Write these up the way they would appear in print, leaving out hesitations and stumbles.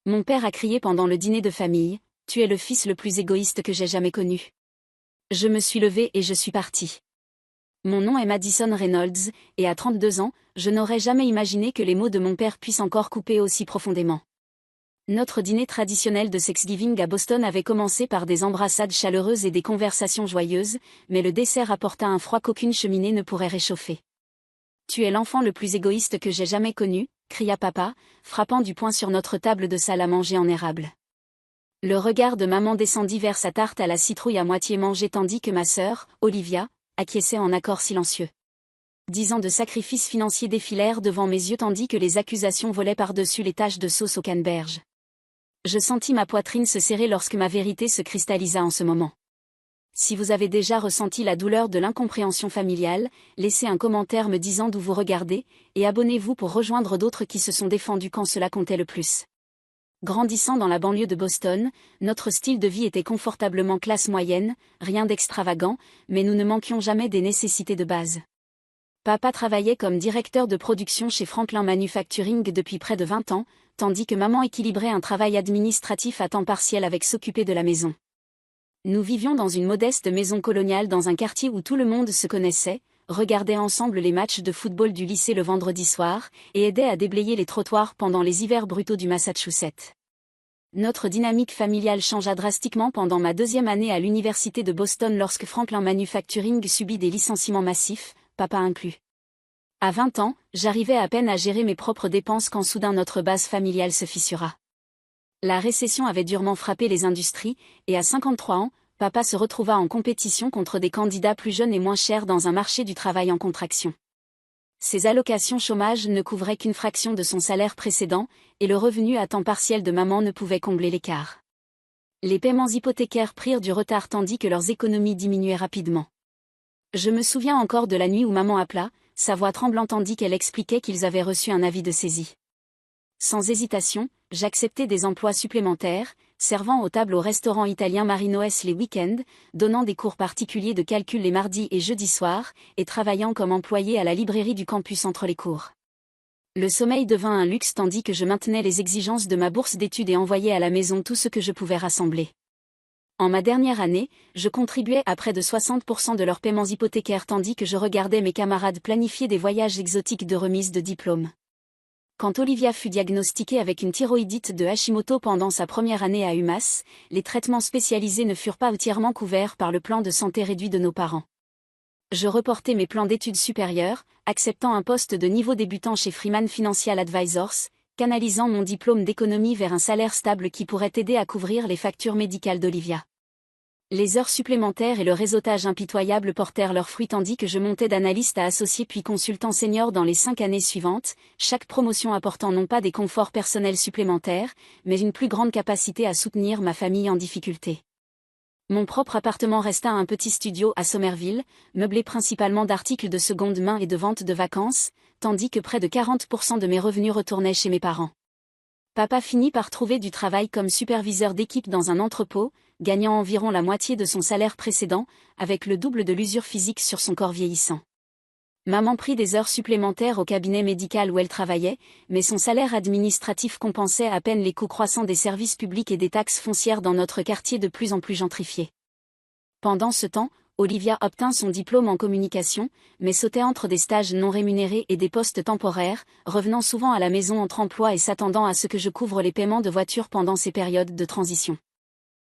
Mon père a crié pendant le dîner de famille, « Tu es le fils le plus égoïste que j'ai jamais connu. » Je me suis levée et je suis partie. Mon nom est Madison Reynolds, et à 32 ans, je n'aurais jamais imaginé que les mots de mon père puissent encore couper aussi profondément. Notre dîner traditionnel de Thanksgiving à Boston avait commencé par des embrassades chaleureuses et des conversations joyeuses, mais le dessert apporta un froid qu'aucune cheminée ne pourrait réchauffer. « Tu es l'enfant le plus égoïste que j'ai jamais connu », cria papa, frappant du poing sur notre table de salle à manger en érable. Le regard de maman descendit vers sa tarte à la citrouille à moitié mangée tandis que ma sœur, Olivia, acquiesçait en accord silencieux. 10 ans de sacrifices financiers défilèrent devant mes yeux tandis que les accusations volaient par-dessus les taches de sauce au canneberge. Je sentis ma poitrine se serrer lorsque ma vérité se cristallisa en ce moment. Si vous avez déjà ressenti la douleur de l'incompréhension familiale, laissez un commentaire me disant d'où vous regardez, et abonnez-vous pour rejoindre d'autres qui se sont défendus quand cela comptait le plus. Grandissant dans la banlieue de Boston, notre style de vie était confortablement classe moyenne, rien d'extravagant, mais nous ne manquions jamais des nécessités de base. Papa travaillait comme directeur de production chez Franklin Manufacturing depuis près de 20 ans, tandis que maman équilibrait un travail administratif à temps partiel avec s'occuper de la maison. Nous vivions dans une modeste maison coloniale dans un quartier où tout le monde se connaissait, regardait ensemble les matchs de football du lycée le vendredi soir, et aidait à déblayer les trottoirs pendant les hivers brutaux du Massachusetts. Notre dynamique familiale changea drastiquement pendant ma 2e année à l'université de Boston lorsque Franklin Manufacturing subit des licenciements massifs, papa inclus. À 20 ans, j'arrivais à peine à gérer mes propres dépenses quand soudain notre base familiale se fissura. La récession avait durement frappé les industries, et à 53 ans, papa se retrouva en compétition contre des candidats plus jeunes et moins chers dans un marché du travail en contraction. Ses allocations chômage ne couvraient qu'une fraction de son salaire précédent, et le revenu à temps partiel de maman ne pouvait combler l'écart. Les paiements hypothécaires prirent du retard tandis que leurs économies diminuaient rapidement. Je me souviens encore de la nuit où maman appela, sa voix tremblante tandis qu'elle expliquait qu'ils avaient reçu un avis de saisie. Sans hésitation, j'acceptai des emplois supplémentaires, servant aux tables au restaurant italien Marinoes les week-ends, donnant des cours particuliers de calcul les mardis et jeudis soirs, et travaillant comme employé à la librairie du campus entre les cours. Le sommeil devint un luxe tandis que je maintenais les exigences de ma bourse d'études et envoyais à la maison tout ce que je pouvais rassembler. En ma dernière année, je contribuais à près de 60% de leurs paiements hypothécaires tandis que je regardais mes camarades planifier des voyages exotiques de remise de diplôme. Quand Olivia fut diagnostiquée avec une thyroïdite de Hashimoto pendant sa première année à UMass, les traitements spécialisés ne furent pas entièrement couverts par le plan de santé réduit de nos parents. Je reportai mes plans d'études supérieures, acceptant un poste de niveau débutant chez Freeman Financial Advisors, canalisant mon diplôme d'économie vers un salaire stable qui pourrait aider à couvrir les factures médicales d'Olivia. Les heures supplémentaires et le réseautage impitoyable portèrent leurs fruits tandis que je montais d'analyste à associé puis consultant senior dans les 5 années suivantes, chaque promotion apportant non pas des conforts personnels supplémentaires, mais une plus grande capacité à soutenir ma famille en difficulté. Mon propre appartement resta un petit studio à Somerville, meublé principalement d'articles de seconde main et de vente de vacances, tandis que près de 40% de mes revenus retournaient chez mes parents. Papa finit par trouver du travail comme superviseur d'équipe dans un entrepôt, gagnant environ la moitié de son salaire précédent, avec le double de l'usure physique sur son corps vieillissant. Maman prit des heures supplémentaires au cabinet médical où elle travaillait, mais son salaire administratif compensait à peine les coûts croissants des services publics et des taxes foncières dans notre quartier de plus en plus gentrifié. Pendant ce temps, Olivia obtint son diplôme en communication, mais sautait entre des stages non rémunérés et des postes temporaires, revenant souvent à la maison entre emplois et s'attendant à ce que je couvre les paiements de voiture pendant ces périodes de transition.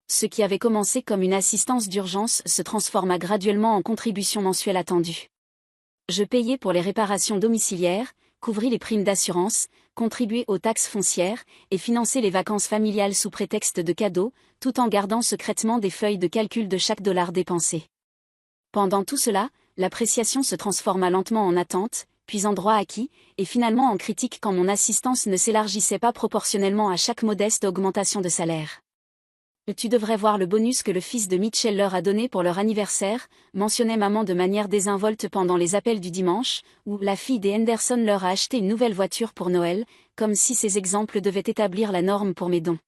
Ce qui avait commencé comme une assistance d'urgence se transforma graduellement en contribution mensuelle attendue. Je payais pour les réparations domiciliaires, couvris les primes d'assurance, contribuais aux taxes foncières, et finançais les vacances familiales sous prétexte de cadeaux, tout en gardant secrètement des feuilles de calcul de chaque dollar dépensé. Pendant tout cela, l'appréciation se transforma lentement en attente, puis en droit acquis, et finalement en critique quand mon assistance ne s'élargissait pas proportionnellement à chaque modeste augmentation de salaire. Tu devrais voir le bonus que le fils de Mitchell leur a donné pour leur anniversaire, mentionnait maman de manière désinvolte pendant les appels du dimanche, où la fille des Henderson leur a acheté une nouvelle voiture pour Noël, comme si ces exemples devaient établir la norme pour mes dons.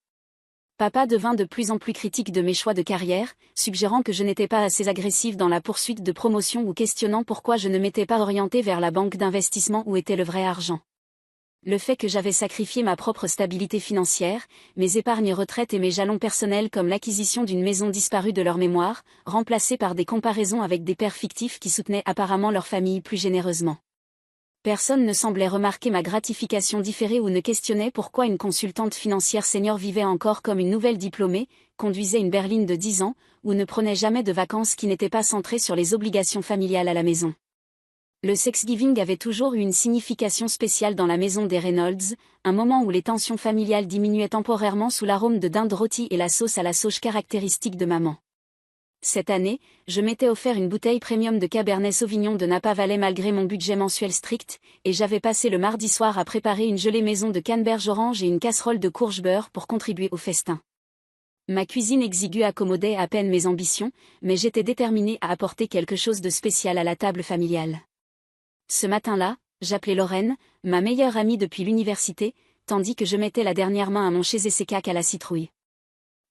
Papa devint de plus en plus critique de mes choix de carrière, suggérant que je n'étais pas assez agressive dans la poursuite de promotion ou questionnant pourquoi je ne m'étais pas orientée vers la banque d'investissement où était le vrai argent. Le fait que j'avais sacrifié ma propre stabilité financière, mes épargnes retraite et mes jalons personnels comme l'acquisition d'une maison disparue de leur mémoire, remplacée par des comparaisons avec des pères fictifs qui soutenaient apparemment leur famille plus généreusement. Personne ne semblait remarquer ma gratification différée ou ne questionnait pourquoi une consultante financière senior vivait encore comme une nouvelle diplômée, conduisait une berline de 10 ans, ou ne prenait jamais de vacances qui n'étaient pas centrées sur les obligations familiales à la maison. Le Thanksgiving avait toujours eu une signification spéciale dans la maison des Reynolds, un moment où les tensions familiales diminuaient temporairement sous l'arôme de dinde rôtie et la sauce à la sauge caractéristique de maman. Cette année, je m'étais offert une bouteille premium de Cabernet Sauvignon de Napa Valley malgré mon budget mensuel strict, et j'avais passé le mardi soir à préparer une gelée maison de canneberge orange et une casserole de courge beurre pour contribuer au festin. Ma cuisine exiguë accommodait à peine mes ambitions, mais j'étais déterminée à apporter quelque chose de spécial à la table familiale. Ce matin-là, j'appelais Lorraine, ma meilleure amie depuis l'université, tandis que je mettais la dernière main à mon chez-Essecac à la citrouille.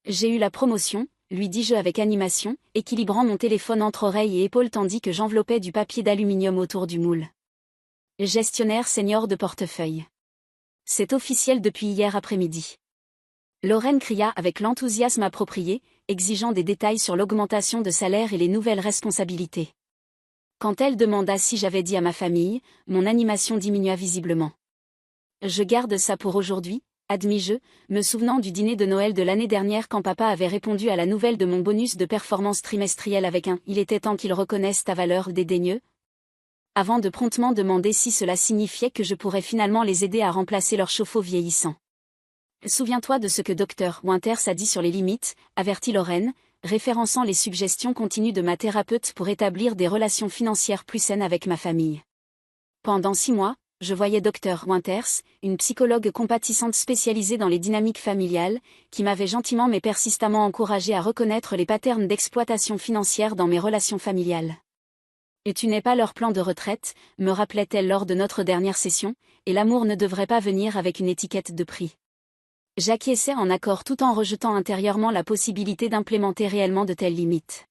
J'ai eu la promotion, lui dis-je avec animation, équilibrant mon téléphone entre oreilles et épaules tandis que j'enveloppais du papier d'aluminium autour du moule. Gestionnaire senior de portefeuille. C'est officiel depuis hier après-midi. Lorraine cria avec l'enthousiasme approprié, exigeant des détails sur l'augmentation de salaire et les nouvelles responsabilités. Quand elle demanda si j'avais dit à ma famille, mon animation diminua visiblement. Je garde ça pour aujourd'hui, admis-je, me souvenant du dîner de Noël de l'année dernière quand papa avait répondu à la nouvelle de mon bonus de performance trimestrielle avec un « il était temps qu'ils reconnaissent ta valeur » dédaigneux, avant de promptement demander si cela signifiait que je pourrais finalement les aider à remplacer leur chauffe-eau vieillissant. Souviens-toi de ce que Dr. Winters a dit sur les limites, avertit Lorraine, référençant les suggestions continues de ma thérapeute pour établir des relations financières plus saines avec ma famille. Pendant 6 mois, je voyais Dr. Winters, une psychologue compatissante spécialisée dans les dynamiques familiales, qui m'avait gentiment mais persistamment encouragée à reconnaître les patterns d'exploitation financière dans mes relations familiales. « Et tu n'es pas leur plan de retraite », me rappelait-elle lors de notre dernière session, et l'amour ne devrait pas venir avec une étiquette de prix. J'acquiesçais en accord tout en rejetant intérieurement la possibilité d'implémenter réellement de telles limites.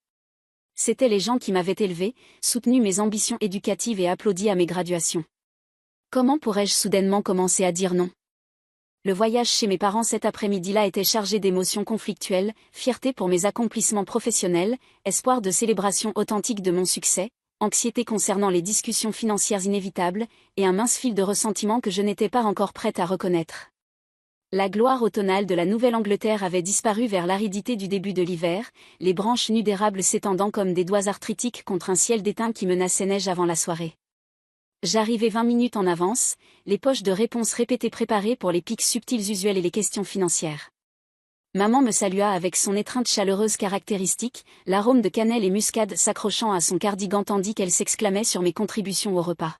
C'étaient les gens qui m'avaient élevé, soutenu mes ambitions éducatives et applaudi à mes graduations. Comment pourrais-je soudainement commencer à dire non ? Le voyage chez mes parents cet après-midi-là était chargé d'émotions conflictuelles, fierté pour mes accomplissements professionnels, espoir de célébration authentique de mon succès, anxiété concernant les discussions financières inévitables, et un mince fil de ressentiment que je n'étais pas encore prête à reconnaître. La gloire automnale de la Nouvelle-Angleterre avait disparu vers l'aridité du début de l'hiver, les branches nues d'érable s'étendant comme des doigts arthritiques contre un ciel d'étain qui menaçait neige avant la soirée. J'arrivais 20 minutes en avance, les poches de réponses répétées préparées pour les pics subtils usuels et les questions financières. Maman me salua avec son étreinte chaleureuse caractéristique, l'arôme de cannelle et muscade s'accrochant à son cardigan tandis qu'elle s'exclamait sur mes contributions au repas.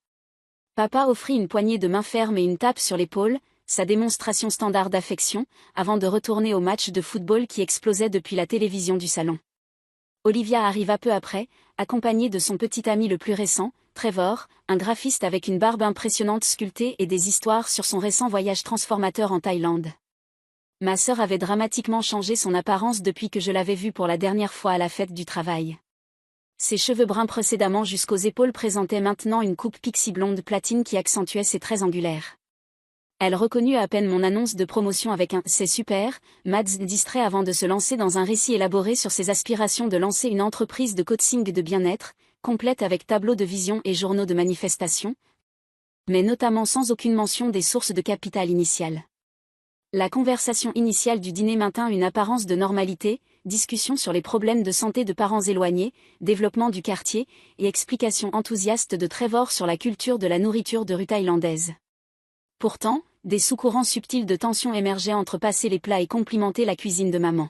Papa offrit une poignée de main ferme et une tape sur l'épaule, sa démonstration standard d'affection, avant de retourner au match de football qui explosait depuis la télévision du salon. Olivia arriva peu après, accompagnée de son petit ami le plus récent, Trevor, un graphiste avec une barbe impressionnante sculptée et des histoires sur son récent voyage transformateur en Thaïlande. Ma sœur avait dramatiquement changé son apparence depuis que je l'avais vue pour la dernière fois à la fête du travail. Ses cheveux bruns précédemment jusqu'aux épaules présentaient maintenant une coupe pixie blonde platine qui accentuait ses traits angulaires. Elle reconnut à peine mon annonce de promotion avec un « c'est super », Mads distrait avant de se lancer dans un récit élaboré sur ses aspirations de lancer une entreprise de coaching de bien-être, complète avec tableaux de vision et journaux de manifestation, mais notamment sans aucune mention des sources de capital initial. La conversation initiale du dîner maintint une apparence de normalité, discussion sur les problèmes de santé de parents éloignés, développement du quartier, et explication enthousiaste de Trevor sur la culture de la nourriture de rue thaïlandaise. Pourtant, des sous-courants subtils de tension émergeaient entre passer les plats et complimenter la cuisine de maman.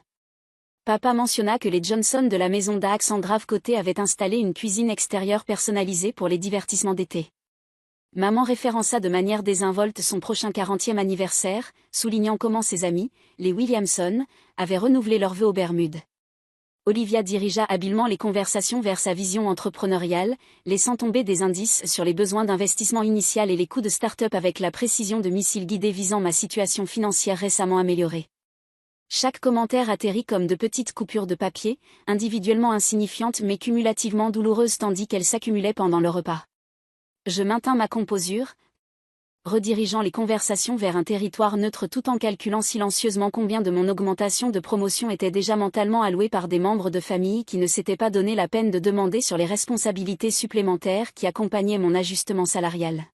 Papa mentionna que les Johnson de la maison d'Axe en Grave-Côté avaient installé une cuisine extérieure personnalisée pour les divertissements d'été. Maman référença de manière désinvolte son prochain 40e anniversaire, soulignant comment ses amis, les Williamson, avaient renouvelé leurs vœux aux Bermudes. Olivia dirigea habilement les conversations vers sa vision entrepreneuriale, laissant tomber des indices sur les besoins d'investissement initial et les coûts de start-up avec la précision de missiles guidés visant ma situation financière récemment améliorée. Chaque commentaire atterrit comme de petites coupures de papier, individuellement insignifiantes mais cumulativement douloureuses tandis qu'elles s'accumulaient pendant le repas. Je maintins ma composure, redirigeant les conversations vers un territoire neutre tout en calculant silencieusement combien de mon augmentation de promotion était déjà mentalement allouée par des membres de famille qui ne s'étaient pas donné la peine de demander sur les responsabilités supplémentaires qui accompagnaient mon ajustement salarial.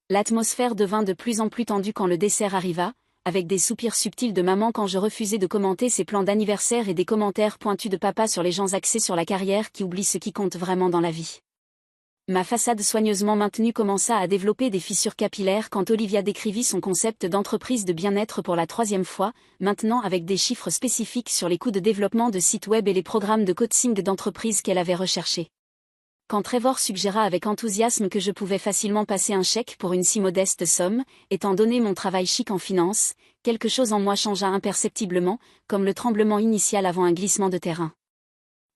L'atmosphère devint de plus en plus tendue quand le dessert arriva, avec des soupirs subtils de maman quand je refusais de commenter ses plans d'anniversaire et des commentaires pointus de papa sur les gens axés sur la carrière qui oublient ce qui compte vraiment dans la vie. Ma façade soigneusement maintenue commença à développer des fissures capillaires quand Olivia décrivit son concept d'entreprise de bien-être pour la 3e fois, maintenant avec des chiffres spécifiques sur les coûts de développement de sites web et les programmes de coaching d'entreprise qu'elle avait recherchés. Quand Trevor suggéra avec enthousiasme que je pouvais facilement passer un chèque pour une si modeste somme, étant donné mon travail chic en finance, quelque chose en moi changea imperceptiblement, comme le tremblement initial avant un glissement de terrain.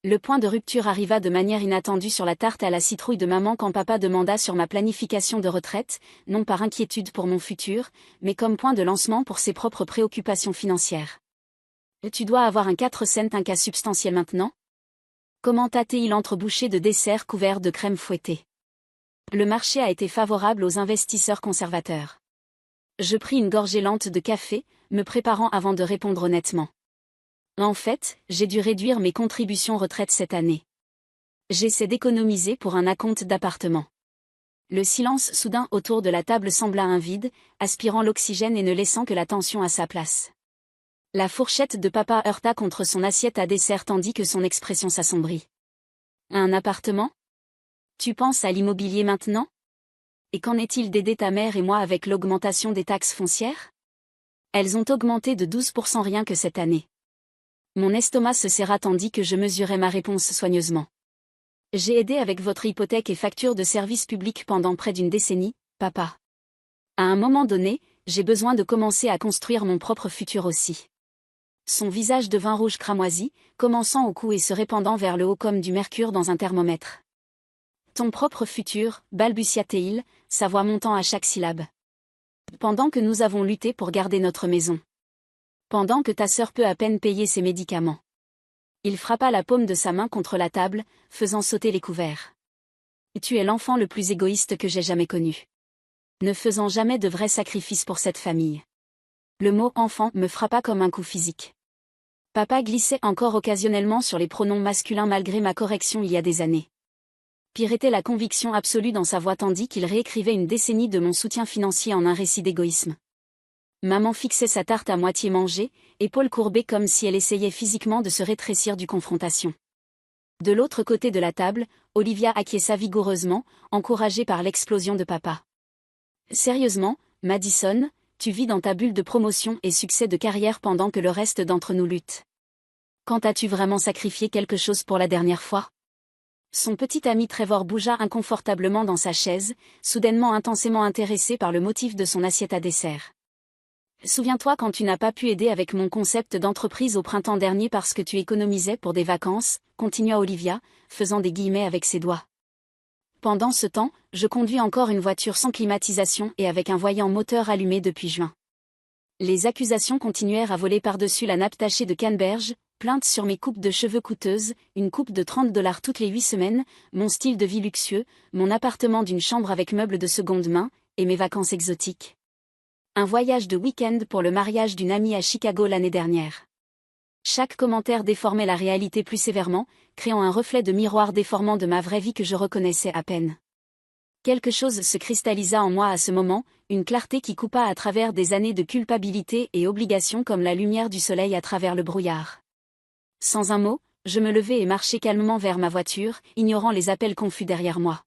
Le point de rupture arriva de manière inattendue sur la tarte à la citrouille de maman quand papa demanda sur ma planification de retraite, non par inquiétude pour mon futur, mais comme point de lancement pour ses propres préoccupations financières. « Tu dois avoir un 4 cents un cas substantiel maintenant ?» commenta-t-il entrebouché de desserts couverts de crème fouettée. Le marché a été favorable aux investisseurs conservateurs. Je pris une gorgée lente de café, me préparant avant de répondre honnêtement. En fait, j'ai dû réduire mes contributions retraite cette année. J'essaie d'économiser pour un acompte d'appartement. Le silence soudain autour de la table sembla un vide, aspirant l'oxygène et ne laissant que la tension à sa place. La fourchette de papa heurta contre son assiette à dessert tandis que son expression s'assombrit. Un appartement ? Tu penses à l'immobilier maintenant ? Et qu'en est-il d'aider ta mère et moi avec l'augmentation des taxes foncières ? Elles ont augmenté de 12% rien que cette année. Mon estomac se serra tandis que je mesurais ma réponse soigneusement. J'ai aidé avec votre hypothèque et facture de service public pendant près d'une décennie, papa. À un moment donné, j'ai besoin de commencer à construire mon propre futur aussi. Son visage devint rouge cramoisi, commençant au cou et se répandant vers le haut comme du mercure dans un thermomètre. Ton propre futur, balbutia-t-il, sa voix montant à chaque syllabe. Pendant que nous avons lutté pour garder notre maison. Pendant que ta sœur peut à peine payer ses médicaments. Il frappa la paume de sa main contre la table, faisant sauter les couverts. Tu es l'enfant le plus égoïste que j'ai jamais connu. Ne faisant jamais de vrais sacrifices pour cette famille. Le mot enfant me frappa comme un coup physique. Papa glissait encore occasionnellement sur les pronoms masculins malgré ma correction il y a des années. Pire était la conviction absolue dans sa voix tandis qu'il réécrivait une décennie de mon soutien financier en un récit d'égoïsme. Maman fixait sa tarte à moitié mangée, épaules courbées comme si elle essayait physiquement de se rétrécir du confrontation. De l'autre côté de la table, Olivia acquiesça vigoureusement, encouragée par l'explosion de papa. Sérieusement, Madison, tu vis dans ta bulle de promotion et succès de carrière pendant que le reste d'entre nous lutte. Quand as-tu vraiment sacrifié quelque chose pour la dernière fois ? Son petit ami Trevor bougea inconfortablement dans sa chaise, soudainement intensément intéressé par le motif de son assiette à dessert. Souviens-toi quand tu n'as pas pu aider avec mon concept d'entreprise au printemps dernier parce que tu économisais pour des vacances, continua Olivia, faisant des guillemets avec ses doigts. Pendant ce temps, je conduis encore une voiture sans climatisation et avec un voyant moteur allumé depuis juin. Les accusations continuèrent à voler par-dessus la nappe tachée de canneberge, plaintes sur mes coupes de cheveux coûteuses, une coupe de $30 toutes les 8 semaines, mon style de vie luxueux, mon appartement d'une chambre avec meubles de seconde main, et mes vacances exotiques. Un voyage de week-end pour le mariage d'une amie à Chicago l'année dernière. Chaque commentaire déformait la réalité plus sévèrement, créant un reflet de miroir déformant de ma vraie vie que je reconnaissais à peine. Quelque chose se cristallisa en moi à ce moment, une clarté qui coupa à travers des années de culpabilité et obligation comme la lumière du soleil à travers le brouillard. Sans un mot, je me levai et marchai calmement vers ma voiture, ignorant les appels confus derrière moi.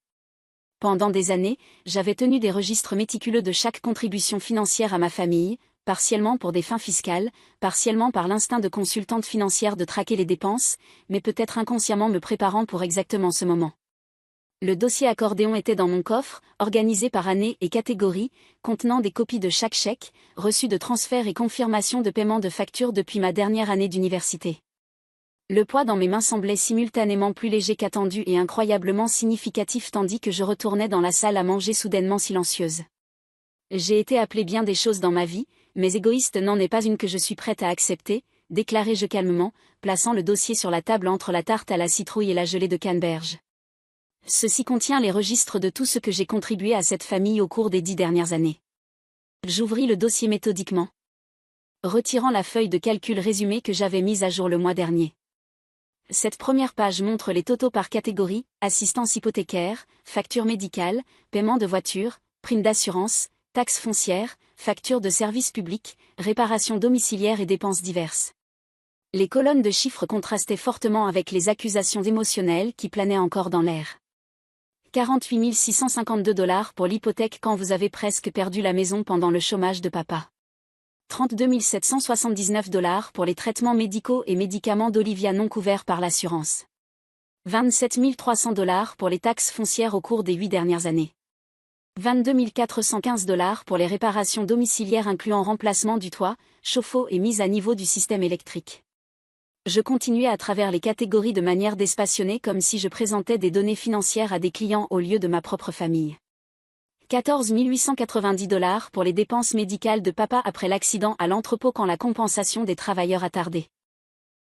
Pendant des années, j'avais tenu des registres méticuleux de chaque contribution financière à ma famille, partiellement pour des fins fiscales, partiellement par l'instinct de consultante financière de traquer les dépenses, mais peut-être inconsciemment me préparant pour exactement ce moment. Le dossier accordéon était dans mon coffre, organisé par année et catégorie, contenant des copies de chaque chèque, reçus de transfert et confirmation de paiement de factures depuis ma dernière année d'université. Le poids dans mes mains semblait simultanément plus léger qu'attendu et incroyablement significatif tandis que je retournais dans la salle à manger soudainement silencieuse. J'ai été appelée bien des choses dans ma vie, mais égoïste n'en est pas une que je suis prête à accepter, déclarai-je calmement, plaçant le dossier sur la table entre la tarte à la citrouille et la gelée de canneberge. Ceci contient les registres de tout ce que j'ai contribué à cette famille au cours des 10 dernières années. J'ouvris le dossier méthodiquement, retirant la feuille de calcul résumée que j'avais mise à jour le mois dernier. Cette première page montre les totaux par catégorie: assistance hypothécaire, facture médicale, paiement de voiture, prime d'assurance, taxes foncières, facture de services publics, réparation domiciliaire et dépenses diverses. Les colonnes de chiffres contrastaient fortement avec les accusations émotionnelles qui planaient encore dans l'air. 48 652 $ pour l'hypothèque quand vous avez presque perdu la maison pendant le chômage de papa. 32 779 $ pour les traitements médicaux et médicaments d'Olivia non couverts par l'assurance. 27 300 $ pour les taxes foncières au cours des 8 dernières années. 22 415 $ pour les réparations domiciliaires incluant remplacement du toit, chauffe-eau et mise à niveau du système électrique. Je continuais à travers les catégories de manière despassionnée comme si je présentais des données financières à des clients au lieu de ma propre famille. 14 890 $ pour les dépenses médicales de papa après l'accident à l'entrepôt quand la compensation des travailleurs a tardé.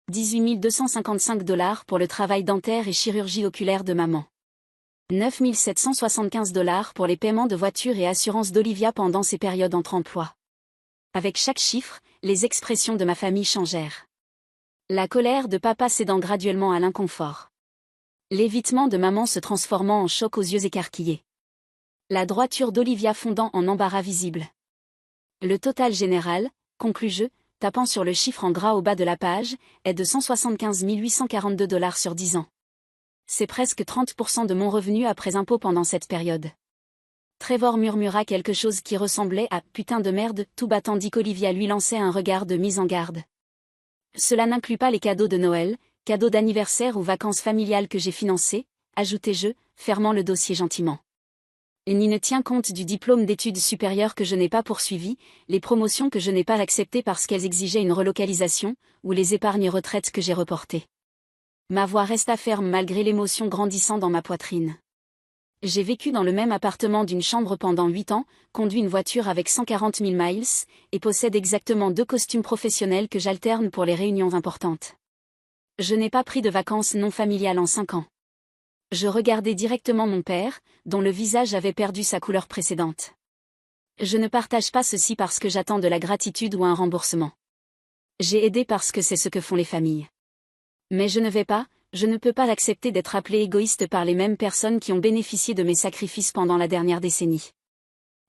18 255 $ pour le travail dentaire et chirurgie oculaire de maman. 9 775 $ pour les paiements de voiture et assurance d'Olivia pendant ces périodes entre emplois. Avec chaque chiffre, les expressions de ma famille changèrent. La colère de papa cédant graduellement à l'inconfort. L'évitement de maman se transformant en choc aux yeux écarquillés. La droiture d'Olivia fondant en embarras visible. Le total général, conclus-je, tapant sur le chiffre en gras au bas de la page, est de 175 842 $ sur 10 ans. C'est presque 30% de mon revenu après impôt pendant cette période. Trevor murmura quelque chose qui ressemblait à « putain de merde » tout bas tandis qu'Olivia lui lançait un regard de mise en garde. Cela n'inclut pas les cadeaux de Noël, cadeaux d'anniversaire ou vacances familiales que j'ai financés, ajoutai-je, fermant le dossier gentiment. Il n'y ne tient compte du diplôme d'études supérieures que je n'ai pas poursuivi, les promotions que je n'ai pas acceptées parce qu'elles exigeaient une relocalisation, ou les épargnes retraites que j'ai reportées. Ma voix resta ferme malgré l'émotion grandissant dans ma poitrine. J'ai vécu dans le même appartement d'une chambre pendant 8 ans, conduit une voiture avec 140 000 miles, et possède exactement 2 costumes professionnels que j'alterne pour les réunions importantes. Je n'ai pas pris de vacances non familiales en 5 ans. Je regardais directement mon père, dont le visage avait perdu sa couleur précédente. Je ne partage pas ceci parce que j'attends de la gratitude ou un remboursement. J'ai aidé parce que c'est ce que font les familles. Mais je ne peux pas accepter d'être appelé égoïste par les mêmes personnes qui ont bénéficié de mes sacrifices pendant la dernière décennie.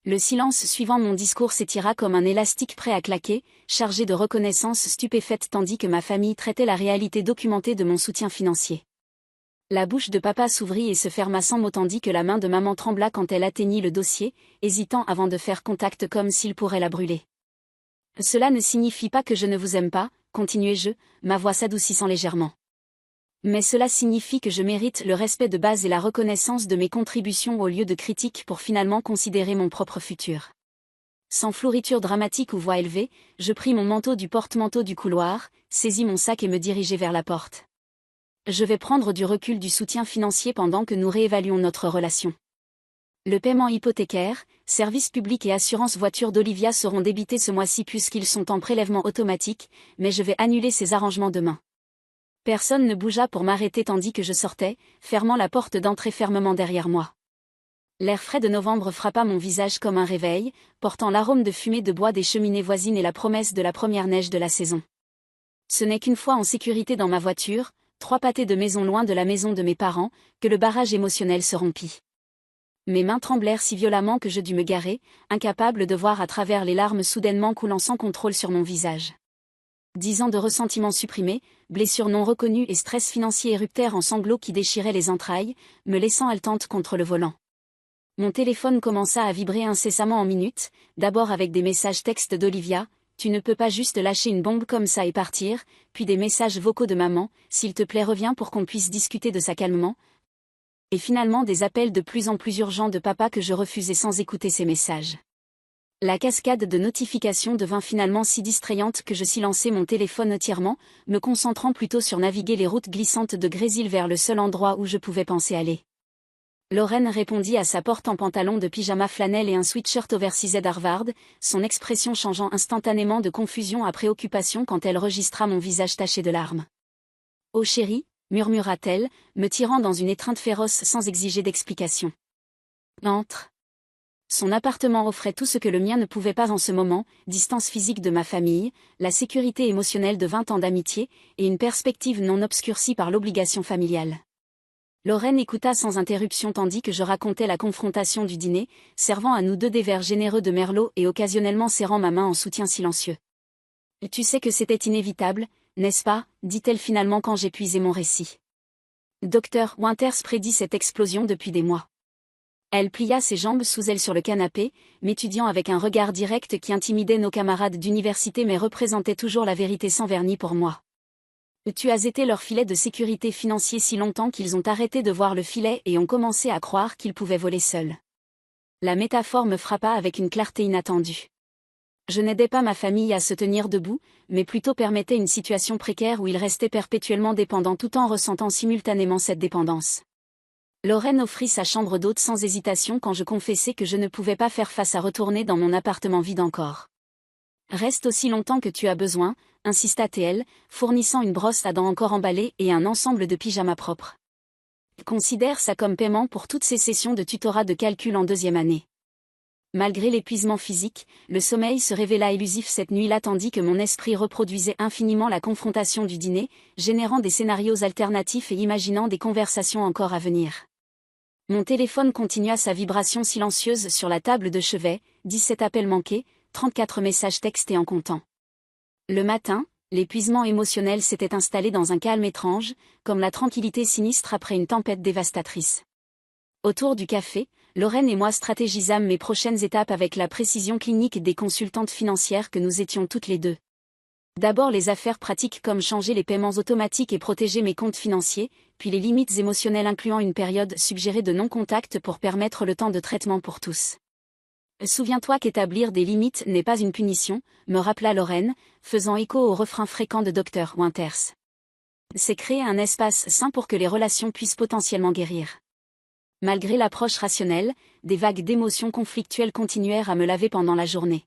Le silence suivant mon discours s'étira comme un élastique prêt à claquer, chargé de reconnaissance stupéfaite tandis que ma famille traitait la réalité documentée de mon soutien financier. La bouche de papa s'ouvrit et se ferma sans mot tandis que la main de maman trembla quand elle atteignit le dossier, hésitant avant de faire contact comme s'il pourrait la brûler. Cela ne signifie pas que je ne vous aime pas, continuai-je, ma voix s'adoucissant légèrement. Mais cela signifie que je mérite le respect de base et la reconnaissance de mes contributions au lieu de critiques pour finalement considérer mon propre futur. Sans flouriture dramatique ou voix élevée, je pris mon manteau du porte-manteau du couloir, saisis mon sac et me dirigeai vers la porte. Je vais prendre du recul du soutien financier pendant que nous réévaluons notre relation. Le paiement hypothécaire, services publics et assurance voiture d'Olivia seront débités ce mois-ci puisqu'ils sont en prélèvement automatique, mais je vais annuler ces arrangements demain. Personne ne bougea pour m'arrêter tandis que je sortais, fermant la porte d'entrée fermement derrière moi. L'air frais de novembre frappa mon visage comme un réveil, portant l'arôme de fumée de bois des cheminées voisines et la promesse de la première neige de la saison. Ce n'est qu'une fois en sécurité dans ma voiture, 3 pâtés de maison loin de la maison de mes parents, que le barrage émotionnel se rompit. Mes mains tremblèrent si violemment que je dus me garer, incapable de voir à travers les larmes soudainement coulant sans contrôle sur mon visage. 10 ans de ressentiment supprimé, blessures non reconnues et stress financier éruptèrent en sanglots qui déchiraient les entrailles, me laissant haletante contre le volant. Mon téléphone commença à vibrer incessamment en minutes, d'abord avec des messages textes d'Olivia, « Tu ne peux pas juste lâcher une bombe comme ça et partir », puis des messages vocaux de maman, « S'il te plaît reviens pour qu'on puisse discuter de ça calmement », et finalement des appels de plus en plus urgents de papa que je refusais sans écouter ces messages. La cascade de notifications devint finalement si distrayante que je silençai mon téléphone entièrement, me concentrant plutôt sur naviguer les routes glissantes de Grésil vers le seul endroit où je pouvais penser aller. Lorraine répondit à sa porte en pantalon de pyjama flanelle et un sweatshirt oversized d'Harvard, son expression changeant instantanément de confusion à préoccupation quand elle registra mon visage taché de larmes. « Oh chérie », murmura-t-elle, me tirant dans une étreinte féroce sans exiger d'explication. « Entre. » Son appartement offrait tout ce que le mien ne pouvait pas en ce moment, distance physique de ma famille, la sécurité émotionnelle de 20 ans d'amitié, et une perspective non obscurcie par l'obligation familiale. Lorraine écouta sans interruption tandis que je racontais la confrontation du dîner, servant à nous deux des verres généreux de Merlot et occasionnellement serrant ma main en soutien silencieux. « Tu sais que c'était inévitable, n'est-ce pas ?» dit-elle finalement quand j'épuisai mon récit. Dr. Winters prédit cette explosion depuis des mois. Elle plia ses jambes sous elle sur le canapé, m'étudiant avec un regard direct qui intimidait nos camarades d'université mais représentait toujours la vérité sans vernis pour moi. Tu as été leur filet de sécurité financier si longtemps qu'ils ont arrêté de voir le filet et ont commencé à croire qu'ils pouvaient voler seuls. La métaphore me frappa avec une clarté inattendue. Je n'aidais pas ma famille à se tenir debout, mais plutôt permettais une situation précaire où ils restaient perpétuellement dépendants tout en ressentant simultanément cette dépendance. Lorraine offrit sa chambre d'hôte sans hésitation quand je confessai que je ne pouvais pas faire face à retourner dans mon appartement vide encore. « Reste aussi longtemps que tu as besoin », insista-t-elle, fournissant une brosse à dents encore emballée et un ensemble de pyjamas propres. Considère ça comme paiement pour toutes ces sessions de tutorat de calcul en 2e année. Malgré l'épuisement physique, le sommeil se révéla élusif cette nuit-là tandis que mon esprit reproduisait infiniment la confrontation du dîner, générant des scénarios alternatifs et imaginant des conversations encore à venir. Mon téléphone continua sa vibration silencieuse sur la table de chevet, 17 appels manqués, 34 messages textés en comptant. Le matin, l'épuisement émotionnel s'était installé dans un calme étrange, comme la tranquillité sinistre après une tempête dévastatrice. Autour du café, Lorraine et moi stratégisâmes mes prochaines étapes avec la précision clinique des consultantes financières que nous étions toutes les deux. D'abord les affaires pratiques comme changer les paiements automatiques et protéger mes comptes financiers, puis les limites émotionnelles incluant une période suggérée de non-contact pour permettre le temps de traitement pour tous. Souviens-toi qu'établir des limites n'est pas une punition, me rappela Lorraine, faisant écho au refrain fréquent de Dr. Winters. C'est créer un espace sain pour que les relations puissent potentiellement guérir. Malgré l'approche rationnelle, des vagues d'émotions conflictuelles continuèrent à me laver pendant la journée.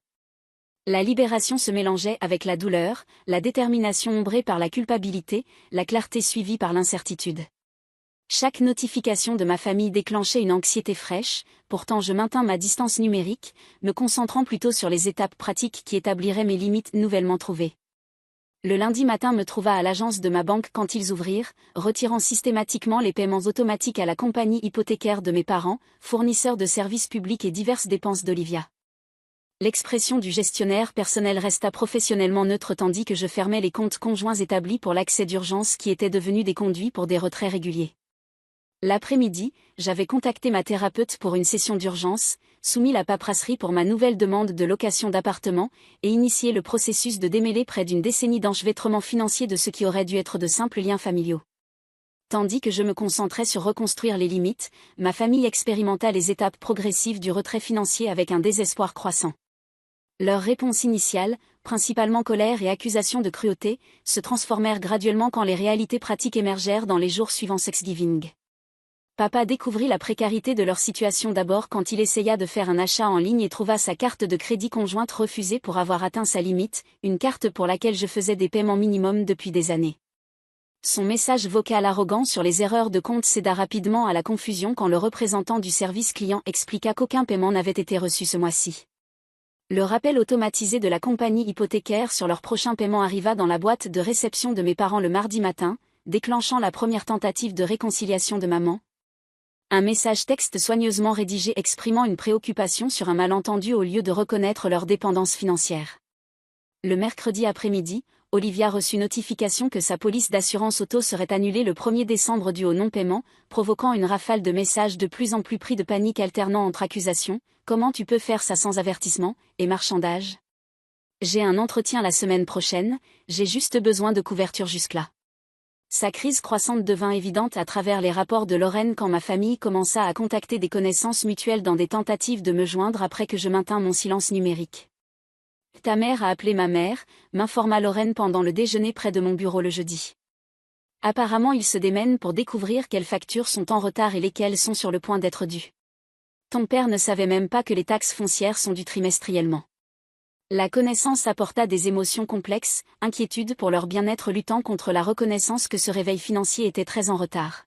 La libération se mélangeait avec la douleur, la détermination ombrée par la culpabilité, la clarté suivie par l'incertitude. Chaque notification de ma famille déclenchait une anxiété fraîche, pourtant je maintins ma distance numérique, me concentrant plutôt sur les étapes pratiques qui établiraient mes limites nouvellement trouvées. Le lundi matin me trouva à l'agence de ma banque quand ils ouvrirent, retirant systématiquement les paiements automatiques à la compagnie hypothécaire de mes parents, fournisseurs de services publics et diverses dépenses d'Olivia. L'expression du gestionnaire personnel resta professionnellement neutre tandis que je fermais les comptes conjoints établis pour l'accès d'urgence qui étaient devenus des conduits pour des retraits réguliers. L'après-midi, j'avais contacté ma thérapeute pour une session d'urgence, soumis la paperasserie pour ma nouvelle demande de location d'appartement, et initié le processus de démêler près d'une décennie d'enchevêtrement financier de ce qui aurait dû être de simples liens familiaux. Tandis que je me concentrais sur reconstruire les limites, ma famille expérimenta les étapes progressives du retrait financier avec un désespoir croissant. Leurs réponses initiales, principalement colère et accusation de cruauté, se transformèrent graduellement quand les réalités pratiques émergèrent dans les jours suivant Thanksgiving. Papa découvrit la précarité de leur situation d'abord quand il essaya de faire un achat en ligne et trouva sa carte de crédit conjointe refusée pour avoir atteint sa limite, une carte pour laquelle je faisais des paiements minimums depuis des années. Son message vocal arrogant sur les erreurs de compte céda rapidement à la confusion quand le représentant du service client expliqua qu'aucun paiement n'avait été reçu ce mois-ci. Le rappel automatisé de la compagnie hypothécaire sur leur prochain paiement arriva dans la boîte de réception de mes parents le mardi matin, déclenchant la première tentative de réconciliation de maman. Un message texte soigneusement rédigé exprimant une préoccupation sur un malentendu au lieu de reconnaître leur dépendance financière. Le mercredi après-midi, Olivia reçut notification que sa police d'assurance auto serait annulée le 1er décembre dû au non-paiement, provoquant une rafale de messages de plus en plus pris de panique alternant entre accusations, comment tu peux faire ça sans avertissement, et marchandage. J'ai un entretien la semaine prochaine, j'ai juste besoin de couverture jusque-là. Sa crise croissante devint évidente à travers les rapports de Lorraine quand ma famille commença à contacter des connaissances mutuelles dans des tentatives de me joindre après que je maintins mon silence numérique. Ta mère a appelé ma mère, m'informa Lorraine pendant le déjeuner près de mon bureau le jeudi. Apparemment ils se démènent pour découvrir quelles factures sont en retard et lesquelles sont sur le point d'être dues. Ton père ne savait même pas que les taxes foncières sont dues trimestriellement. La connaissance apporta des émotions complexes, inquiétude pour leur bien-être luttant contre la reconnaissance que ce réveil financier était très en retard.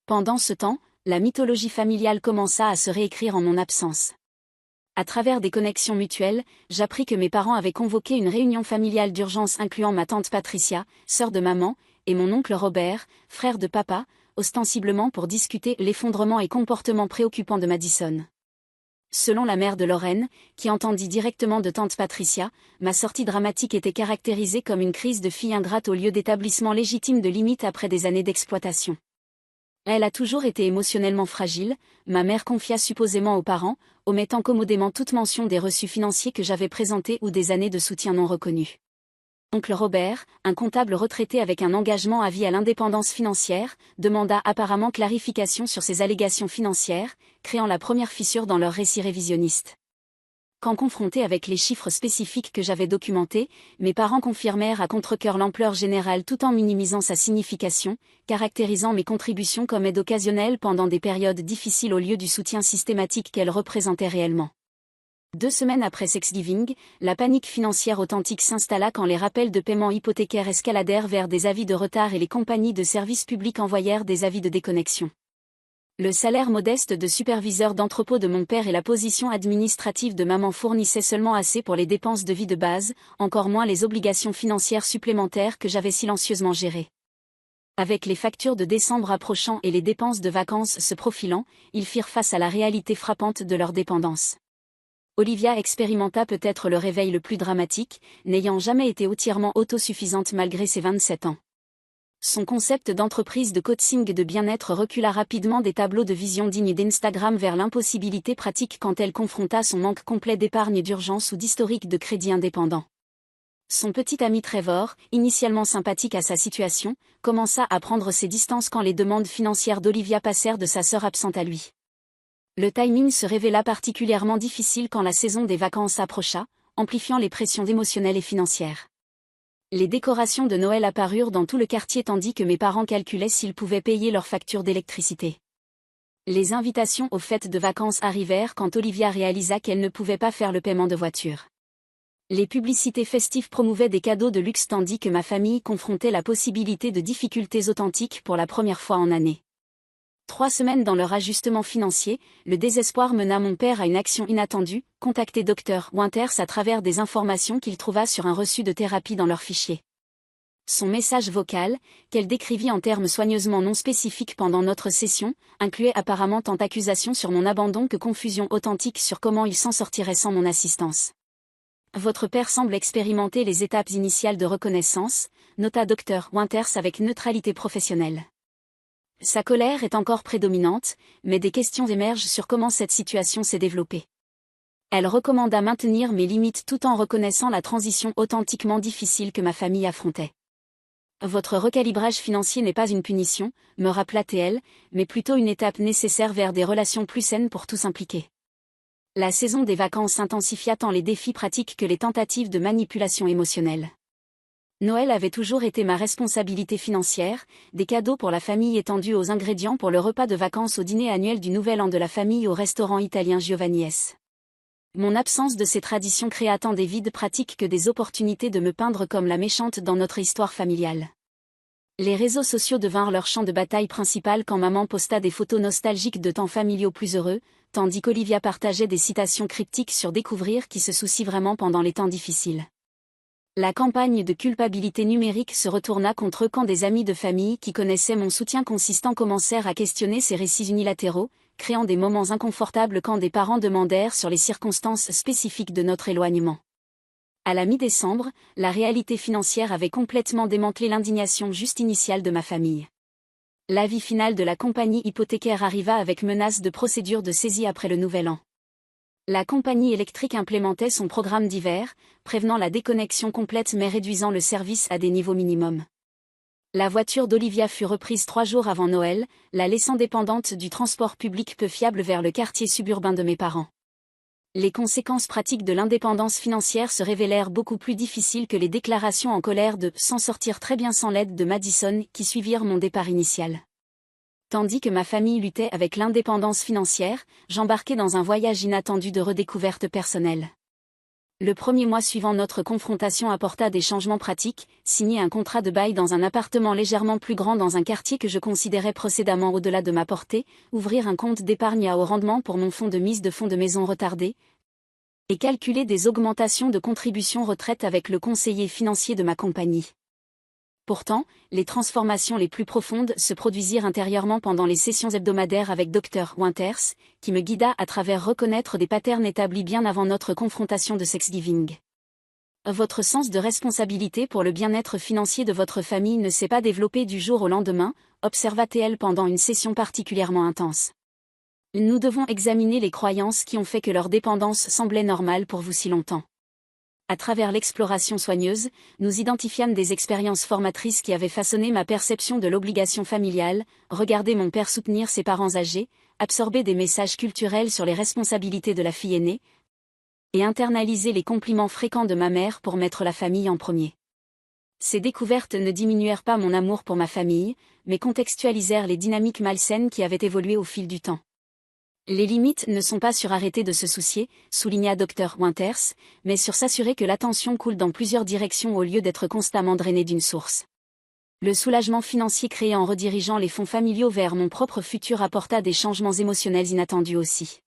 Pendant ce temps, la mythologie familiale commença à se réécrire en mon absence. À travers des connexions mutuelles, j'appris que mes parents avaient convoqué une réunion familiale d'urgence incluant ma tante Patricia, sœur de maman, et mon oncle Robert, frère de papa, ostensiblement pour discuter l'effondrement et comportement préoccupant de Madison. Selon la mère de Lorraine, qui entendit directement de tante Patricia, ma sortie dramatique était caractérisée comme une crise de fille ingrate au lieu d'établissement légitime de limites après des années d'exploitation. Elle a toujours été émotionnellement fragile, ma mère confia supposément aux parents, omettant commodément toute mention des reçus financiers que j'avais présentés ou des années de soutien non reconnus. Oncle Robert, un comptable retraité avec un engagement à vie à l'indépendance financière, demanda apparemment clarification sur ces allégations financières, créant la première fissure dans leur récit révisionniste. Quand confrontés avec les chiffres spécifiques que j'avais documentés, mes parents confirmèrent à contre-cœur l'ampleur générale tout en minimisant sa signification, caractérisant mes contributions comme aide occasionnelle pendant des périodes difficiles au lieu du soutien systématique qu'elles représentaient réellement. 2 semaines après Thanksgiving, la panique financière authentique s'installa quand les rappels de paiement hypothécaire escaladèrent vers des avis de retard et les compagnies de services publics envoyèrent des avis de déconnexion. Le salaire modeste de superviseur d'entrepôt de mon père et la position administrative de maman fournissaient seulement assez pour les dépenses de vie de base, encore moins les obligations financières supplémentaires que j'avais silencieusement gérées. Avec les factures de décembre approchant et les dépenses de vacances se profilant, ils firent face à la réalité frappante de leur dépendance. Olivia expérimenta peut-être le réveil le plus dramatique, n'ayant jamais été entièrement autosuffisante malgré ses 27 ans. Son concept d'entreprise de coaching de bien-être recula rapidement des tableaux de vision dignes d'Instagram vers l'impossibilité pratique quand elle confronta son manque complet d'épargne d'urgence ou d'historique de crédit indépendant. Son petit ami Trevor, initialement sympathique à sa situation, commença à prendre ses distances quand les demandes financières d'Olivia passèrent de sa sœur absente à lui. Le timing se révéla particulièrement difficile quand la saison des vacances approcha, amplifiant les pressions émotionnelles et financières. Les décorations de Noël apparurent dans tout le quartier tandis que mes parents calculaient s'ils pouvaient payer leurs factures d'électricité. Les invitations aux fêtes de vacances arrivèrent quand Olivia réalisa qu'elle ne pouvait pas faire le paiement de voiture. Les publicités festives promouvaient des cadeaux de luxe tandis que ma famille confrontait la possibilité de difficultés authentiques pour la première fois en année. 3 semaines dans leur ajustement financier, le désespoir mena mon père à une action inattendue, contacter Dr. Winters à travers des informations qu'il trouva sur un reçu de thérapie dans leur fichier. Son message vocal, qu'elle décrivit en termes soigneusement non spécifiques pendant notre session, incluait apparemment tant accusations sur mon abandon que confusion authentique sur comment il s'en sortirait sans mon assistance. Votre père semble expérimenter les étapes initiales de reconnaissance, nota Dr. Winters avec neutralité professionnelle. Sa colère est encore prédominante, mais des questions émergent sur comment cette situation s'est développée. Elle recommanda maintenir mes limites tout en reconnaissant la transition authentiquement difficile que ma famille affrontait. Votre recalibrage financier n'est pas une punition, me rappela-t-elle, mais plutôt une étape nécessaire vers des relations plus saines pour tous impliqués. La saison des vacances intensifia tant les défis pratiques que les tentatives de manipulation émotionnelle. Noël avait toujours été ma responsabilité financière, des cadeaux pour la famille étendus aux ingrédients pour le repas de vacances au dîner annuel du Nouvel An de la famille au restaurant italien Giovanni's. Mon absence de ces traditions créa tant des vides pratiques que des opportunités de me peindre comme la méchante dans notre histoire familiale. Les réseaux sociaux devinrent leur champ de bataille principal quand maman posta des photos nostalgiques de temps familiaux plus heureux, tandis qu'Olivia partageait des citations cryptiques sur découvrir qui se soucie vraiment pendant les temps difficiles. La campagne de culpabilité numérique se retourna contre eux quand des amis de famille qui connaissaient mon soutien consistant commencèrent à questionner ces récits unilatéraux, créant des moments inconfortables quand des parents demandèrent sur les circonstances spécifiques de notre éloignement. À la mi-décembre, la réalité financière avait complètement démantelé l'indignation juste initiale de ma famille. L'avis final de la compagnie hypothécaire arriva avec menace de procédure de saisie après le Nouvel An. La compagnie électrique implémentait son programme d'hiver, prévenant la déconnexion complète mais réduisant le service à des niveaux minimums. La voiture d'Olivia fut reprise 3 jours avant Noël, la laissant dépendante du transport public peu fiable vers le quartier suburbain de mes parents. Les conséquences pratiques de l'indépendance financière se révélèrent beaucoup plus difficiles que les déclarations en colère de « s'en sortir très bien sans l'aide de Madison » qui suivirent mon départ initial. Tandis que ma famille luttait avec l'indépendance financière, j'embarquais dans un voyage inattendu de redécouverte personnelle. Le premier mois suivant notre confrontation apporta des changements pratiques, signer un contrat de bail dans un appartement légèrement plus grand dans un quartier que je considérais précédemment au-delà de ma portée, ouvrir un compte d'épargne à haut rendement pour mon fonds de mise de fonds de maison retardé, et calculer des augmentations de contributions retraite avec le conseiller financier de ma compagnie. Pourtant, les transformations les plus profondes se produisirent intérieurement pendant les sessions hebdomadaires avec Dr. Winters, qui me guida à travers reconnaître des patterns établis bien avant notre confrontation de Thanksgiving. Votre sens de responsabilité pour le bien-être financier de votre famille ne s'est pas développé du jour au lendemain, observa-t-elle pendant une session particulièrement intense. Nous devons examiner les croyances qui ont fait que leur dépendance semblait normale pour vous si longtemps. À travers l'exploration soigneuse, nous identifiâmes des expériences formatrices qui avaient façonné ma perception de l'obligation familiale, regarder mon père soutenir ses parents âgés, absorber des messages culturels sur les responsabilités de la fille aînée, et internaliser les compliments fréquents de ma mère pour mettre la famille en premier. Ces découvertes ne diminuèrent pas mon amour pour ma famille, mais contextualisèrent les dynamiques malsaines qui avaient évolué au fil du temps. Les limites ne sont pas sur arrêter de se soucier, souligna Dr. Winters, mais sur s'assurer que l'attention coule dans plusieurs directions au lieu d'être constamment drainée d'une source. Le soulagement financier créé en redirigeant les fonds familiaux vers mon propre futur apporta des changements émotionnels inattendus aussi.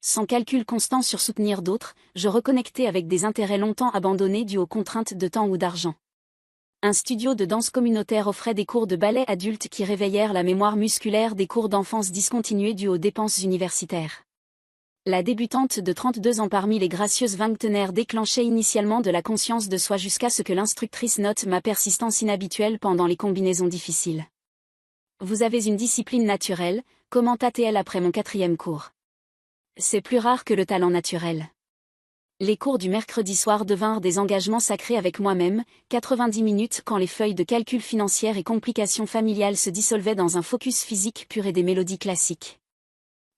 Sans calcul constant sur soutenir d'autres, je reconnectais avec des intérêts longtemps abandonnés dus aux contraintes de temps ou d'argent. Un studio de danse communautaire offrait des cours de ballet adultes qui réveillèrent la mémoire musculaire des cours d'enfance discontinués dus aux dépenses universitaires. La débutante de 32 ans parmi les gracieuses vingtenaires déclenchait initialement de la conscience de soi jusqu'à ce que l'instructrice note ma persistance inhabituelle pendant les combinaisons difficiles. Vous avez une discipline naturelle, commenta-t-elle après mon 4e cours. C'est plus rare que le talent naturel. Les cours du mercredi soir devinrent des engagements sacrés avec moi-même, 90 minutes quand les feuilles de calcul financières et complications familiales se dissolvaient dans un focus physique pur et des mélodies classiques.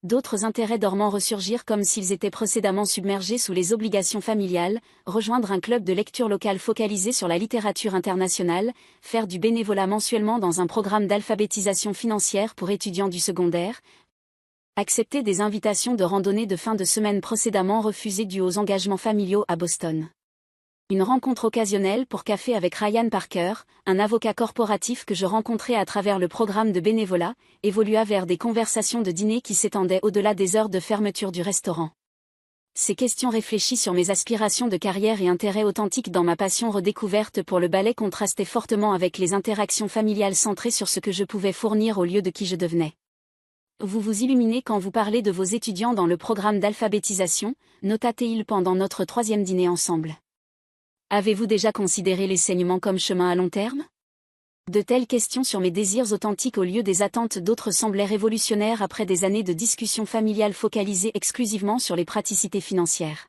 D'autres intérêts dormants ressurgirent comme s'ils étaient précédemment submergés sous les obligations familiales, rejoindre un club de lecture local focalisé sur la littérature internationale, faire du bénévolat mensuellement dans un programme d'alphabétisation financière pour étudiants du secondaire, accepter des invitations de randonnée de fin de semaine précédemment refusées dues aux engagements familiaux à Boston. Une rencontre occasionnelle pour café avec Ryan Parker, un avocat corporatif que je rencontrais à travers le programme de bénévolat, évolua vers des conversations de dîner qui s'étendaient au-delà des heures de fermeture du restaurant. Ces questions réfléchies sur mes aspirations de carrière et intérêts authentiques dans ma passion redécouverte pour le ballet contrastaient fortement avec les interactions familiales centrées sur ce que je pouvais fournir au lieu de qui je devenais. Vous vous illuminez quand vous parlez de vos étudiants dans le programme d'alphabétisation, nota-t-il pendant notre 3e dîner ensemble. Avez-vous déjà considéré l'enseignement comme chemin à long terme ? De telles questions sur mes désirs authentiques au lieu des attentes d'autres semblaient révolutionnaires après des années de discussions familiales focalisées exclusivement sur les praticités financières.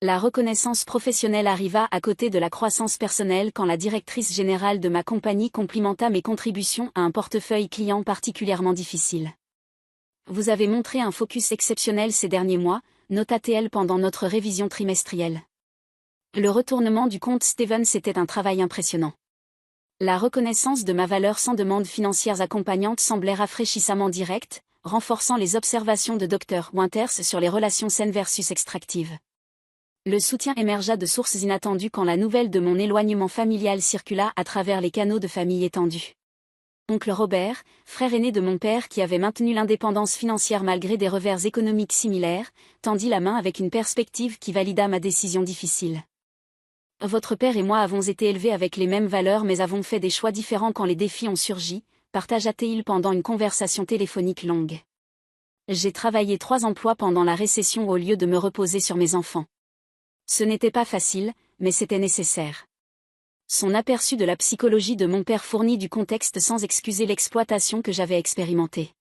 La reconnaissance professionnelle arriva à côté de la croissance personnelle quand la directrice générale de ma compagnie complimenta mes contributions à un portefeuille client particulièrement difficile. Vous avez montré un focus exceptionnel ces derniers mois, nota-t-elle pendant notre révision trimestrielle. Le retournement du compte Stevens était un travail impressionnant. La reconnaissance de ma valeur sans demande financières accompagnantes semblait rafraîchissamment directe, renforçant les observations de Dr. Winters sur les relations saines versus extractives. Le soutien émergea de sources inattendues quand la nouvelle de mon éloignement familial circula à travers les canaux de famille étendus. Oncle Robert, frère aîné de mon père qui avait maintenu l'indépendance financière malgré des revers économiques similaires, tendit la main avec une perspective qui valida ma décision difficile. Votre père et moi avons été élevés avec les mêmes valeurs mais avons fait des choix différents quand les défis ont surgi, partagea-t-il pendant une conversation téléphonique longue. J'ai travaillé 3 emplois pendant la récession au lieu de me reposer sur mes enfants. Ce n'était pas facile, mais c'était nécessaire. Son aperçu de la psychologie de mon père fournit du contexte sans excuser l'exploitation que j'avais expérimentée.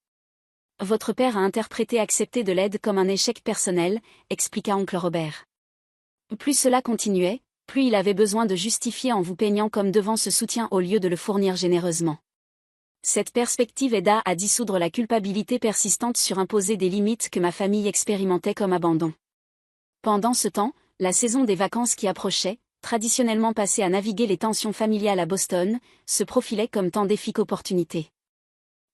Votre père a interprété accepter de l'aide comme un échec personnel, expliqua oncle Robert. Plus cela continuait, plus il avait besoin de justifier en vous peignant comme devant ce soutien au lieu de le fournir généreusement. Cette perspective aida à dissoudre la culpabilité persistante sur imposer des limites que ma famille expérimentait comme abandon. Pendant ce temps, la saison des vacances qui approchait, traditionnellement passée à naviguer les tensions familiales à Boston, se profilait comme tant défis qu'opportunités.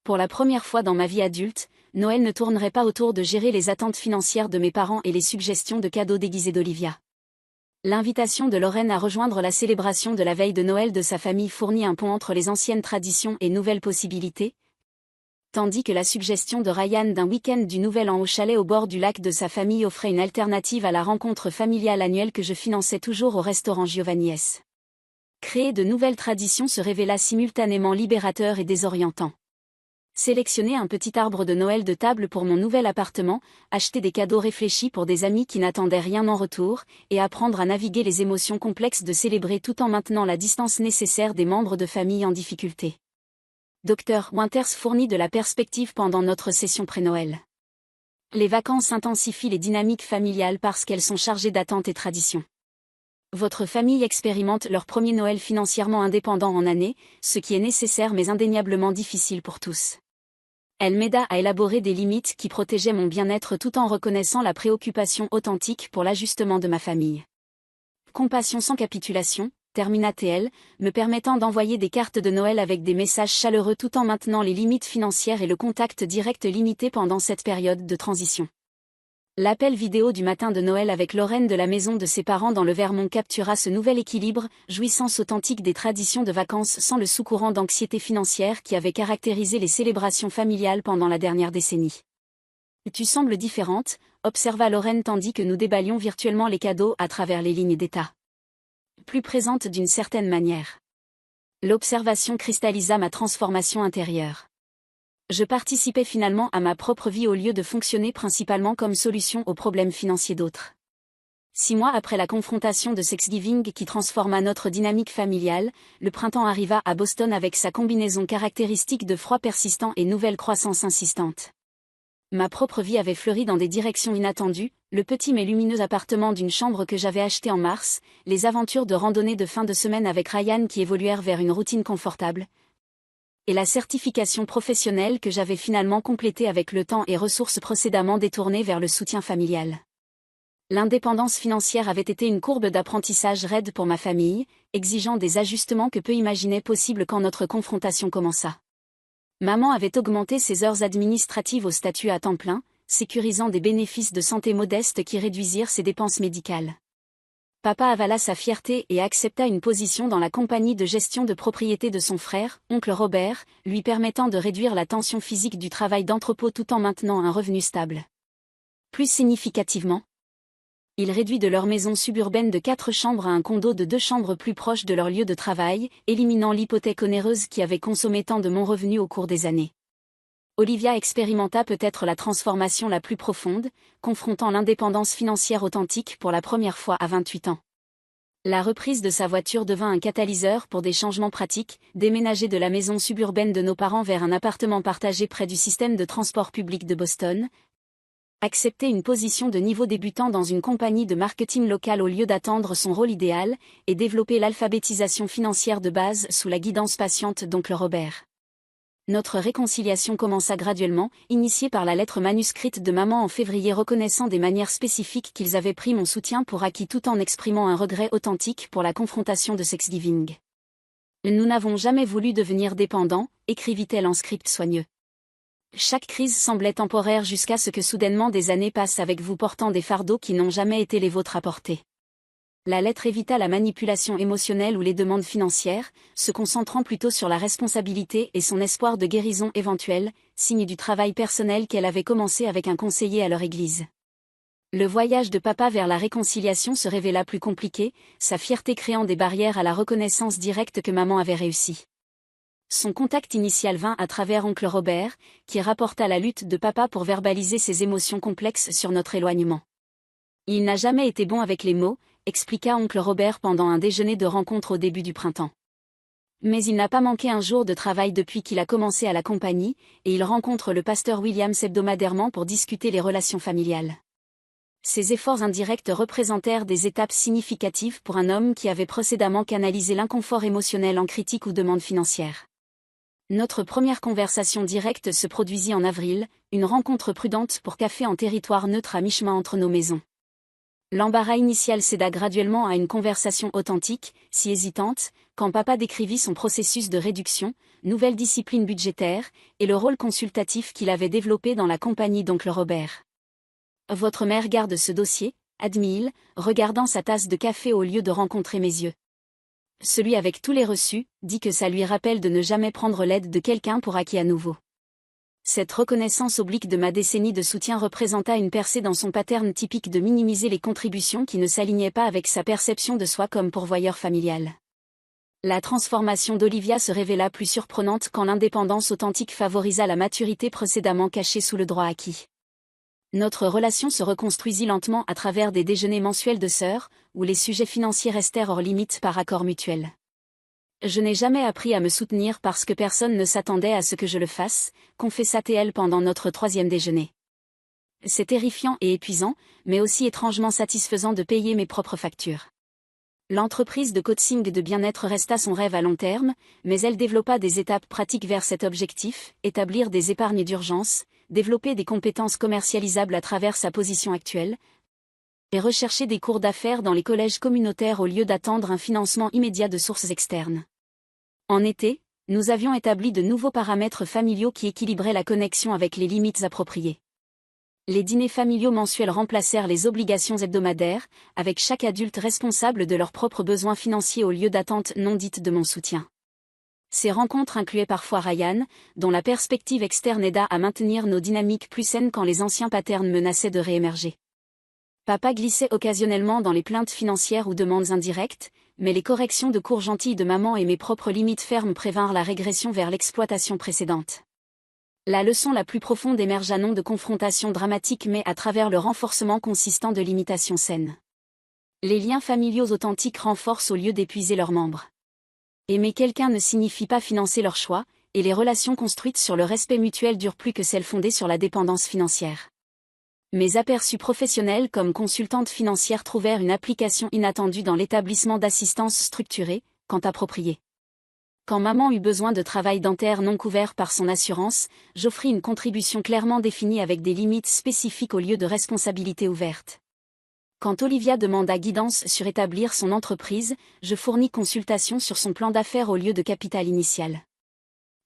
Pour la première fois dans ma vie adulte, Noël ne tournerait pas autour de gérer les attentes financières de mes parents et les suggestions de cadeaux déguisés d'Olivia. L'invitation de Lorraine à rejoindre la célébration de la veille de Noël de sa famille fournit un pont entre les anciennes traditions et nouvelles possibilités, tandis que la suggestion de Ryan d'un week-end du Nouvel An au chalet au bord du lac de sa famille offrait une alternative à la rencontre familiale annuelle que je finançais toujours au restaurant Giovanni's. Créer de nouvelles traditions se révéla simultanément libérateur et désorientant. Sélectionner un petit arbre de Noël de table pour mon nouvel appartement, acheter des cadeaux réfléchis pour des amis qui n'attendaient rien en retour, et apprendre à naviguer les émotions complexes de célébrer tout en maintenant la distance nécessaire des membres de famille en difficulté. Dr. Winters fournit de la perspective pendant notre session pré-Noël. Les vacances intensifient les dynamiques familiales parce qu'elles sont chargées d'attentes et traditions. Votre famille expérimente leur premier Noël financièrement indépendant en année, ce qui est nécessaire mais indéniablement difficile pour tous. Elle m'aida à élaborer des limites qui protégeaient mon bien-être tout en reconnaissant la préoccupation authentique pour l'ajustement de ma famille. Compassion sans capitulation, termina-t-elle, me permettant d'envoyer des cartes de Noël avec des messages chaleureux tout en maintenant les limites financières et le contact direct limité pendant cette période de transition. L'appel vidéo du matin de Noël avec Lorraine de la maison de ses parents dans le Vermont captura ce nouvel équilibre, jouissance authentique des traditions de vacances sans le sous-courant d'anxiété financière qui avait caractérisé les célébrations familiales pendant la dernière décennie. « Tu sembles différente », observa Lorraine tandis que nous déballions virtuellement les cadeaux à travers les lignes d'état. Plus présente d'une certaine manière. L'observation cristallisa ma transformation intérieure. Je participais finalement à ma propre vie au lieu de fonctionner principalement comme solution aux problèmes financiers d'autres. 6 mois après la confrontation de Thanksgiving qui transforma notre dynamique familiale, le printemps arriva à Boston avec sa combinaison caractéristique de froid persistant et nouvelle croissance insistante. Ma propre vie avait fleuri dans des directions inattendues, le petit mais lumineux appartement d'une chambre que j'avais acheté en mars, les aventures de randonnée de fin de semaine avec Ryan qui évoluèrent vers une routine confortable, et la certification professionnelle que j'avais finalement complétée avec le temps et ressources précédemment détournées vers le soutien familial. L'indépendance financière avait été une courbe d'apprentissage raide pour ma famille, exigeant des ajustements que peu imaginaient possibles quand notre confrontation commença. Maman avait augmenté ses heures administratives au statut à temps plein, sécurisant des bénéfices de santé modestes qui réduisirent ses dépenses médicales. Papa avala sa fierté et accepta une position dans la compagnie de gestion de propriété de son frère, oncle Robert, lui permettant de réduire la tension physique du travail d'entrepôt tout en maintenant un revenu stable. Plus significativement, il réduit de leur maison suburbaine de 4 chambres à un condo de 2 chambres plus proche de leur lieu de travail, éliminant l'hypothèque onéreuse qui avait consommé tant de mon revenu au cours des années. Olivia expérimenta peut-être la transformation la plus profonde, confrontant l'indépendance financière authentique pour la première fois à 28 ans. La reprise de sa voiture devint un catalyseur pour des changements pratiques, déménager de la maison suburbaine de nos parents vers un appartement partagé près du système de transport public de Boston, accepter une position de niveau débutant dans une compagnie de marketing local au lieu d'attendre son rôle idéal, et développer l'alphabétisation financière de base sous la guidance patiente d'oncle Robert. Notre réconciliation commença graduellement, initiée par la lettre manuscrite de maman en février reconnaissant des manières spécifiques qu'ils avaient pris mon soutien pour acquis tout en exprimant un regret authentique pour la confrontation de Thanksgiving. Nous n'avons jamais voulu devenir dépendants, écrivit-elle en script soigneux. Chaque crise semblait temporaire jusqu'à ce que soudainement des années passent avec vous portant des fardeaux qui n'ont jamais été les vôtres à porter. La lettre évita la manipulation émotionnelle ou les demandes financières, se concentrant plutôt sur la responsabilité et son espoir de guérison éventuelle, signe du travail personnel qu'elle avait commencé avec un conseiller à leur église. Le voyage de papa vers la réconciliation se révéla plus compliqué, sa fierté créant des barrières à la reconnaissance directe que maman avait réussi. Son contact initial vint à travers oncle Robert, qui rapporta la lutte de papa pour verbaliser ses émotions complexes sur notre éloignement. Il n'a jamais été bon avec les mots, expliqua oncle Robert pendant un déjeuner de rencontre au début du printemps. Mais il n'a pas manqué un jour de travail depuis qu'il a commencé à la compagnie, et il rencontre le pasteur Williams hebdomadairement pour discuter les relations familiales. Ces efforts indirects représentèrent des étapes significatives pour un homme qui avait précédemment canalisé l'inconfort émotionnel en critique ou demande financière. Notre première conversation directe se produisit en avril, une rencontre prudente pour café en territoire neutre à mi-chemin entre nos maisons. L'embarras initial céda graduellement à une conversation authentique, si hésitante, quand papa décrivit son processus de réduction, nouvelle discipline budgétaire, et le rôle consultatif qu'il avait développé dans la compagnie d'oncle Robert. « Votre mère garde ce dossier » admit-il, regardant sa tasse de café au lieu de rencontrer mes yeux. Celui avec tous les reçus, dit que ça lui rappelle de ne jamais prendre l'aide de quelqu'un pour acquis à nouveau. Cette reconnaissance oblique de ma décennie de soutien représenta une percée dans son pattern typique de minimiser les contributions qui ne s'alignaient pas avec sa perception de soi comme pourvoyeur familial. La transformation d'Olivia se révéla plus surprenante quand l'indépendance authentique favorisa la maturité précédemment cachée sous le droit acquis. Notre relation se reconstruisit lentement à travers des déjeuners mensuels de sœurs, où les sujets financiers restèrent hors limite par accord mutuel. Je n'ai jamais appris à me soutenir parce que personne ne s'attendait à ce que je le fasse, confessa-t-elle pendant notre 3e déjeuner. C'est terrifiant et épuisant, mais aussi étrangement satisfaisant de payer mes propres factures. L'entreprise de coaching de bien-être resta son rêve à long terme, mais elle développa des étapes pratiques vers cet objectif, établir des épargnes d'urgence, développer des compétences commercialisables à travers sa position actuelle, et rechercher des cours d'affaires dans les collèges communautaires au lieu d'attendre un financement immédiat de sources externes. En été, nous avions établi de nouveaux paramètres familiaux qui équilibraient la connexion avec les limites appropriées. Les dîners familiaux mensuels remplacèrent les obligations hebdomadaires, avec chaque adulte responsable de leurs propres besoins financiers au lieu d'attentes non dites de mon soutien. Ces rencontres incluaient parfois Ryan, dont la perspective externe aida à maintenir nos dynamiques plus saines quand les anciens patterns menaçaient de réémerger. Papa glissait occasionnellement dans les plaintes financières ou demandes indirectes, mais les corrections de cours gentilles de maman et mes propres limites fermes prévinrent la régression vers l'exploitation précédente. La leçon la plus profonde émergea non de confrontations dramatiques mais à travers le renforcement consistant de limitations saines. Les liens familiaux authentiques renforcent au lieu d'épuiser leurs membres. Aimer quelqu'un ne signifie pas financer leurs choix, et les relations construites sur le respect mutuel durent plus que celles fondées sur la dépendance financière. Mes aperçus professionnels comme consultante financière trouvèrent une application inattendue dans l'établissement d'assistance structurée, quand appropriée. Quand maman eut besoin de travail dentaire non couvert par son assurance, j'offris une contribution clairement définie avec des limites spécifiques au lieu de responsabilités ouvertes. Quand Olivia demanda guidance sur établir son entreprise, je fournis consultation sur son plan d'affaires au lieu de capital initial.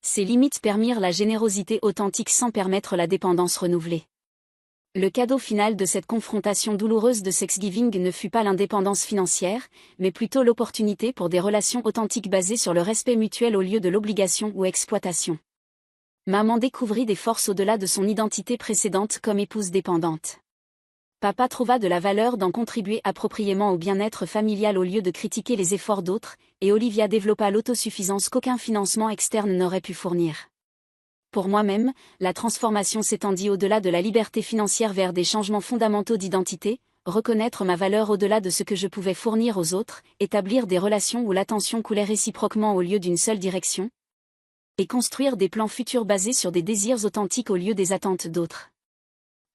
Ces limites permirent la générosité authentique sans permettre la dépendance renouvelée. Le cadeau final de cette confrontation douloureuse de Thanksgiving ne fut pas l'indépendance financière, mais plutôt l'opportunité pour des relations authentiques basées sur le respect mutuel au lieu de l'obligation ou exploitation. Maman découvrit des forces au-delà de son identité précédente comme épouse dépendante. Papa trouva de la valeur d'en contribuer appropriément au bien-être familial au lieu de critiquer les efforts d'autres, et Olivia développa l'autosuffisance qu'aucun financement externe n'aurait pu fournir. Pour moi-même, la transformation s'étendit au-delà de la liberté financière vers des changements fondamentaux d'identité, reconnaître ma valeur au-delà de ce que je pouvais fournir aux autres, établir des relations où l'attention coulait réciproquement au lieu d'une seule direction, et construire des plans futurs basés sur des désirs authentiques au lieu des attentes d'autres.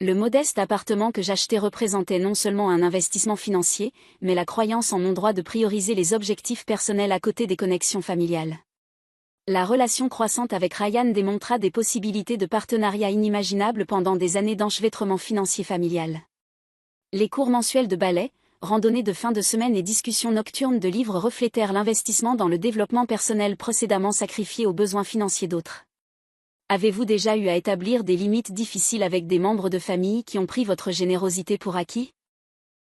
Le modeste appartement que j'achetais représentait non seulement un investissement financier, mais la croyance en mon droit de prioriser les objectifs personnels à côté des connexions familiales. La relation croissante avec Ryan démontra des possibilités de partenariat inimaginables pendant des années d'enchevêtrement financier familial. Les cours mensuels de ballet, randonnées de fin de semaine et discussions nocturnes de livres reflétèrent l'investissement dans le développement personnel précédemment sacrifié aux besoins financiers d'autres. Avez-vous déjà eu à établir des limites difficiles avec des membres de famille qui ont pris votre générosité pour acquis ?